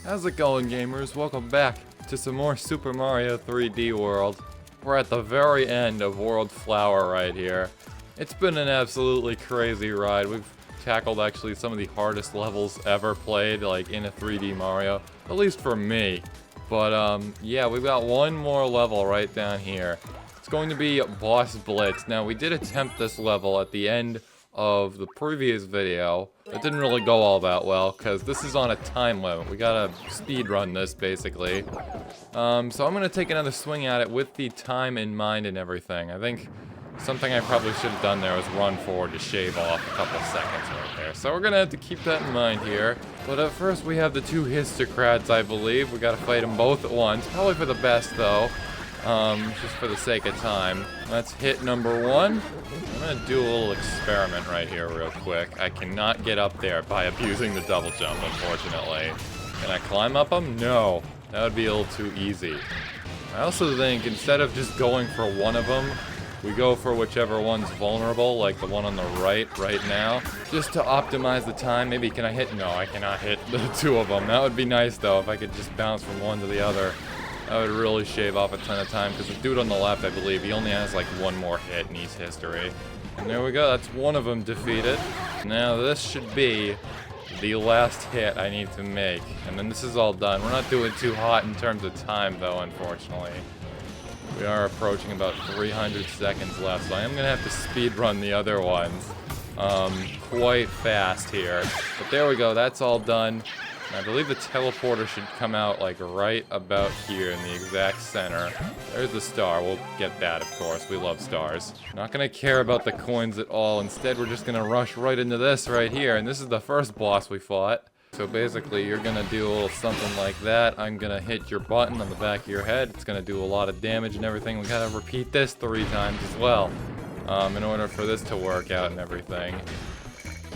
How's it going, gamers? Welcome back to some more Super Mario 3D World. We're at the very end of World Flower right here. It's been an absolutely crazy ride. We've tackled actually some of the hardest levels ever played, like in a 3D Mario, at least for me. But yeah, we've got one more level right down here. It's going to be Boss Blitz. Now, we did attempt this level at the end of the previous video. It didn't really go all that well because this is on a time limit. We gotta speed run this basically. So I'm gonna take another swing at it with the time in mind and everything. I think something I probably should have done there was run forward to shave off a couple seconds right there. So we're gonna have to keep that in mind here. But at first we have the two Histocrats, I believe. We gotta fight them both at once. Probably for the best though. Just for the sake of time. That's hit number one. I'm gonna do a little experiment right here real quick. I cannot get up there by abusing the double jump, unfortunately. Can I climb up them? No. That would be a little too easy. I also think instead of just going for one of them, we go for whichever one's vulnerable, like the one on the right now. Just to optimize the time. Maybe can I hit? No, I cannot hit the two of them. That would be nice though, if I could just bounce from one to the other. That would really shave off a ton of time, because the dude on the left, I believe, he only has like one more hit in his history. And there we go, that's one of them defeated. Now this should be the last hit I need to make, and then this is all done. We're not doing too hot in terms of time though, unfortunately. We are approaching about 300 seconds left, so I am going to have to speed run the other ones quite fast here. But there we go, that's all done. I believe the teleporter should come out like right about here in the exact center. There's the star. We'll get that, of course. We love stars. Not gonna care about the coins at all. Instead, we're just gonna rush right into this right here. And this is the first boss we fought. So basically, you're gonna do a little something like that. I'm gonna hit your button on the back of your head. It's gonna do a lot of damage and everything. We gotta repeat this 3 times as well, in order for this to work out and everything.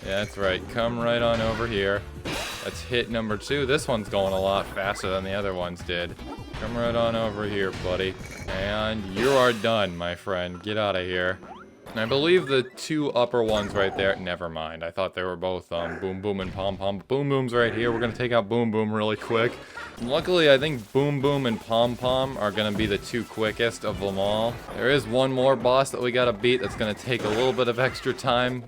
Yeah, that's right. Come right on over here. That's hit number 2. This one's going a lot faster than the other ones did. Come right on over here, buddy. And you are done, my friend. Get out of here. And I believe the 2 upper ones right there... Never mind. I thought they were both Boom Boom and Pom Pom. Boom Boom's right here. We're going to take out Boom Boom really quick. And luckily, I think Boom Boom and Pom Pom are going to be the 2 quickest of them all. There is one more boss that we got to beat that's going to take a little bit of extra time.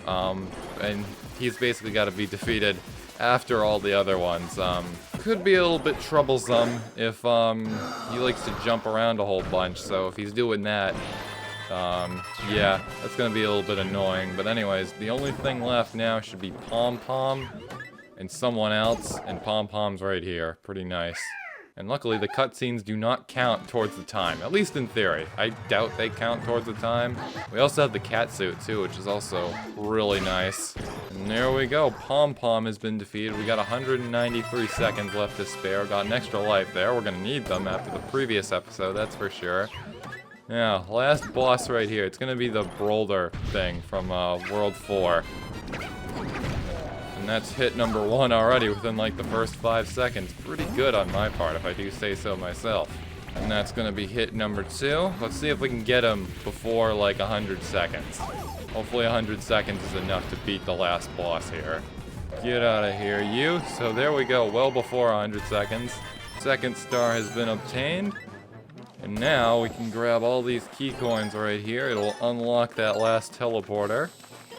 And he's basically got to be defeated after all the other ones. Could be a little bit troublesome if he likes to jump around a whole bunch, so if he's doing that, yeah, that's gonna be a little bit annoying. But anyways, the only thing left now should be Pom Pom and someone else, and Pom Pom's right here. Pretty nice. And luckily the cutscenes do not count towards the time, at least in theory. I doubt they count towards the time. We also have the cat suit too, which is also really nice. And there we go, Pom Pom has been defeated. We got 193 seconds left to spare. Got an extra life there. We're gonna need them after the previous episode, that's for sure. Now, last boss right here. It's gonna be the Boulder thing from World 4. And that's hit number 1 already within like the first 5 seconds. Pretty good on my part, if I do say so myself. And that's gonna be hit number 2. Let's see if we can get him before like 100 seconds. Hopefully 100 seconds is enough to beat the last boss here. Get out of here, you. So there we go, well before 100 seconds. Second star has been obtained. And now we can grab all these key coins right here. It'll unlock that last teleporter.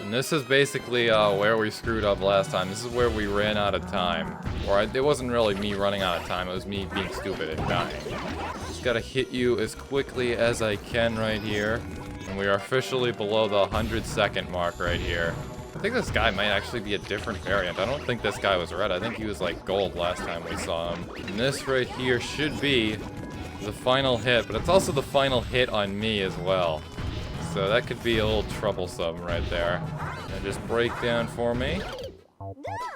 And this is basically where we screwed up last time. This is where we ran out of time. Or it wasn't really me running out of time, it was me being stupid and dying. Just gotta hit you as quickly as I can right here. And we are officially below the 100-second mark right here. I think this guy might actually be a different variant. I don't think this guy was red. I think he was like gold last time we saw him. And this right here should be the final hit, but it's also the final hit on me as well. So that could be a little troublesome right there. And just break down for me.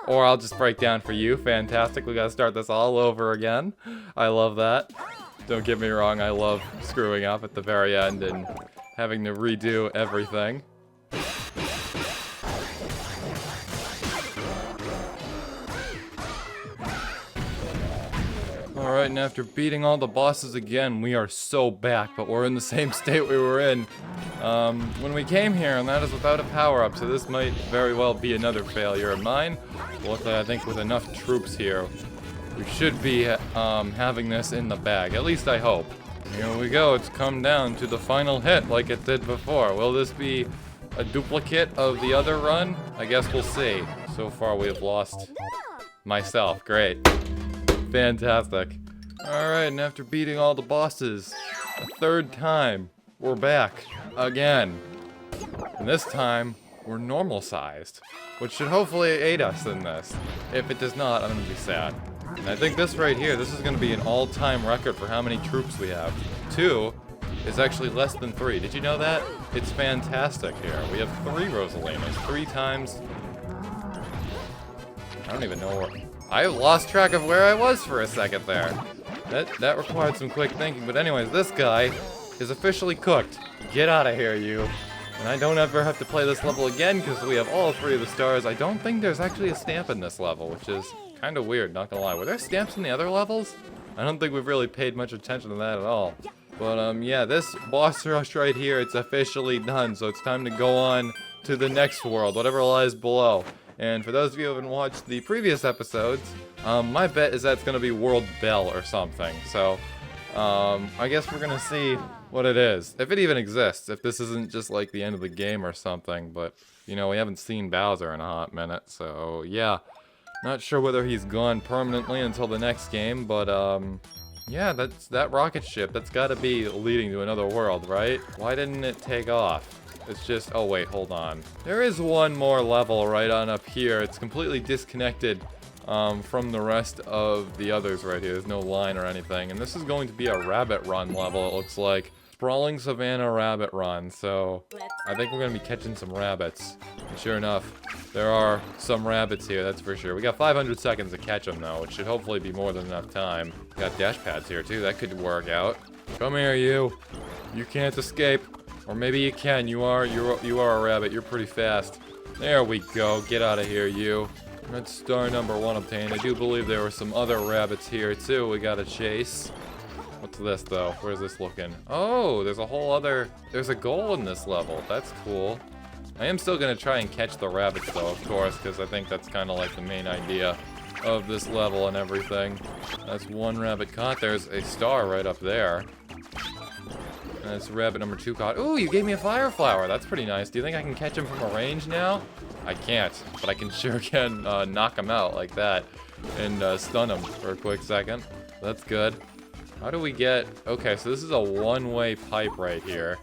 Or I'll just break down for you. Fantastic. We gotta start this all over again. I love that. Don't get me wrong, I love screwing up at the very end and having to redo everything. Alright, and after beating all the bosses again, we are so back, but we're in the same state we were in when we came here, and that is without a power-up, so this might very well be another failure of mine. Luckily, I think with enough troops here, we should be having this in the bag. At least I hope. Here we go. It's come down to the final hit like it did before. Will this be a duplicate of the other run? I guess we'll see. So far we have lost myself. Great. Fantastic. Alright, and after beating all the bosses a third time, we're back again. And this time, we're normal sized, which should hopefully aid us in this. If it does not, I'm gonna be sad. And I think this right here, this is gonna be an all-time record for how many troops we have. 2 is actually less than 3. Did you know that? It's fantastic here. We have 3 Rosalinas, 3 times. I don't even know where. I lost track of where I was for a second there. That required some quick thinking. But anyways, this guy is officially cooked. Get out of here, you. And I don't ever have to play this level again because we have all 3 of the stars. I don't think there's actually a stamp in this level, which is kind of weird, not gonna lie. Were there stamps in the other levels? I don't think we've really paid much attention to that at all. But yeah, this boss rush right here, it's officially done. So it's time to go on to the next world, whatever lies below. And for those of you who haven't watched the previous episodes, my bet is that it's gonna be World Bell or something. So I guess we're gonna see what it is. If it even exists, if this isn't just like the end of the game or something. But, you know, we haven't seen Bowser in a hot minute, so yeah. Not sure whether he's gone permanently until the next game, but yeah, that rocket ship, that's gotta be leading to another world, right? Why didn't it take off? It's just, oh wait, hold on. There is one more level right on up here. It's completely disconnected from the rest of the others right here. There's no line or anything. And this is going to be a rabbit run level, it looks like. Sprawling Savannah Rabbit Run. So I think we're going to be catching some rabbits. And sure enough, there are some rabbits here, that's for sure. We got 500 seconds to catch them though, which should hopefully be more than enough time. Got dash pads here too, that could work out. Come here, you. You can't escape. Or maybe you can. You are a rabbit. You're pretty fast. There we go. Get out of here, you. That's star number 1 obtained. I do believe there were some other rabbits here too. We gotta chase. What's this though? Where's this looking? Oh, there's a whole other. There's a goal in this level. That's cool. I am still gonna try and catch the rabbits though, of course, because I think that's kind of like the main idea of this level and everything. That's 1 rabbit caught. There's a star right up there. And it's rabbit number 2 caught. Ooh, you gave me a fire flower. That's pretty nice. Do you think I can catch him from a range now? I can't, but I sure can knock him out like that and stun him for a quick second. That's good. How do we get... Okay, so this is a one-way pipe right here.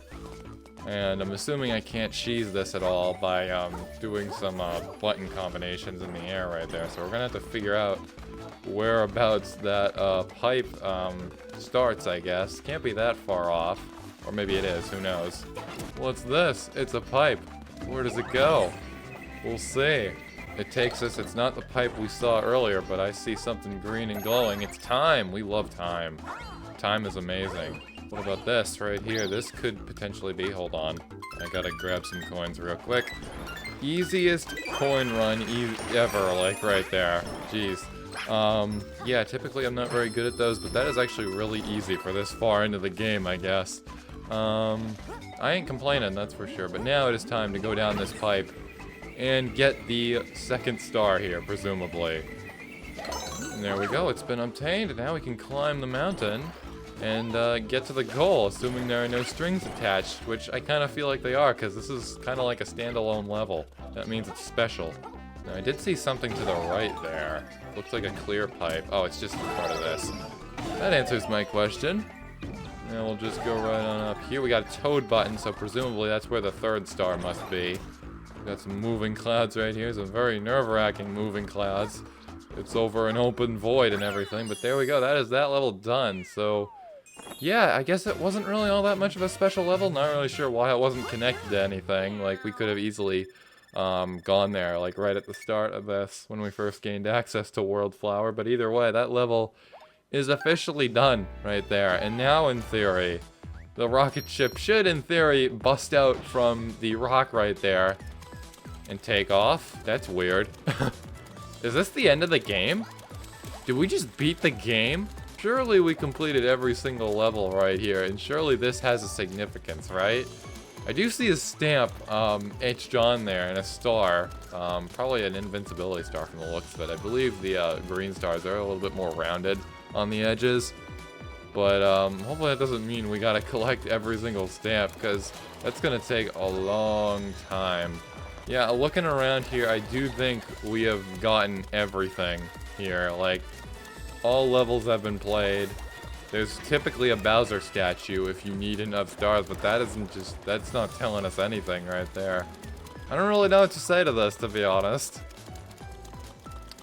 And I'm assuming I can't cheese this at all by doing some button combinations in the air right there. So we're gonna have to figure out whereabouts that pipe starts, I guess. Can't be that far off. Or maybe it is, who knows. What's this? It's a pipe. Where does it go? We'll see. It takes us, it's not the pipe we saw earlier, but I see something green and glowing. It's time. We love time. Time is amazing. What about this right here? This could potentially be, hold on. I gotta grab some coins real quick. Easiest coin run ever, like right there. Jeez. Yeah, typically I'm not very good at those, but that is actually really easy for this far into the game, I guess. I ain't complaining, that's for sure. But now it is time to go down this pipe and get the 2nd star here, presumably. And there we go, it's been obtained, and now we can climb the mountain and get to the goal, assuming there are no strings attached, which I kind of feel like they are, because this is kind of like a standalone level. That means it's special. Now, I did see something to the right there. Looks like a clear pipe. Oh, it's just part of this. That answers my question. Now we'll just go right on up here. We got a toad button, so presumably that's where the 3rd star must be. Got some moving clouds right here. Some very nerve-wracking moving clouds. It's over an open void and everything, but there we go. That is that level done. So, yeah, I guess it wasn't really all that much of a special level. Not really sure why it wasn't connected to anything. Like, we could have easily gone there, like right at the start of this when we first gained access to World Flower. But either way, that level is officially done right there. And now, in theory, the rocket ship should, in theory, bust out from the rock right there and take off. That's weird. Is this the end of the game? Did we just beat the game? Surely we completed every single level right here, and surely this has a significance, right? I do see a stamp etched on there and a star. Probably an invincibility star from the looks of it. I believe the green stars are a little bit more rounded on the edges. But hopefully that doesn't mean we gotta collect every single stamp, because that's gonna take a long time. Yeah, looking around here, I do think we have gotten everything here. Like, all levels have been played. There's typically a Bowser statue if you need enough stars, but that's not telling us anything right there. I don't really know what to say to this, to be honest.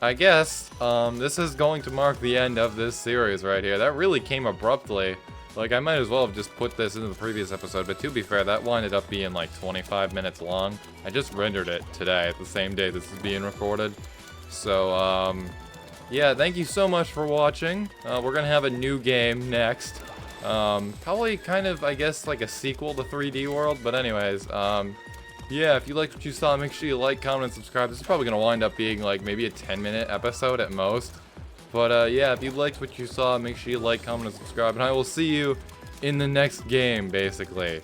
I guess, this is going to mark the end of this series right here. That really came abruptly. Like, I might as well have just put this into the previous episode, but to be fair, that winded up being like 25 minutes long. I just rendered it today, the same day this is being recorded. So, yeah, thank you so much for watching. We're gonna have a new game next. Probably kind of, I guess, like a sequel to 3D World, but anyways, yeah, if you liked what you saw, make sure you like, comment, and subscribe. This is probably gonna wind up being like maybe a 10-minute episode at most. But yeah, if you liked what you saw, make sure you like, comment, and subscribe, and I will see you in the next game, basically.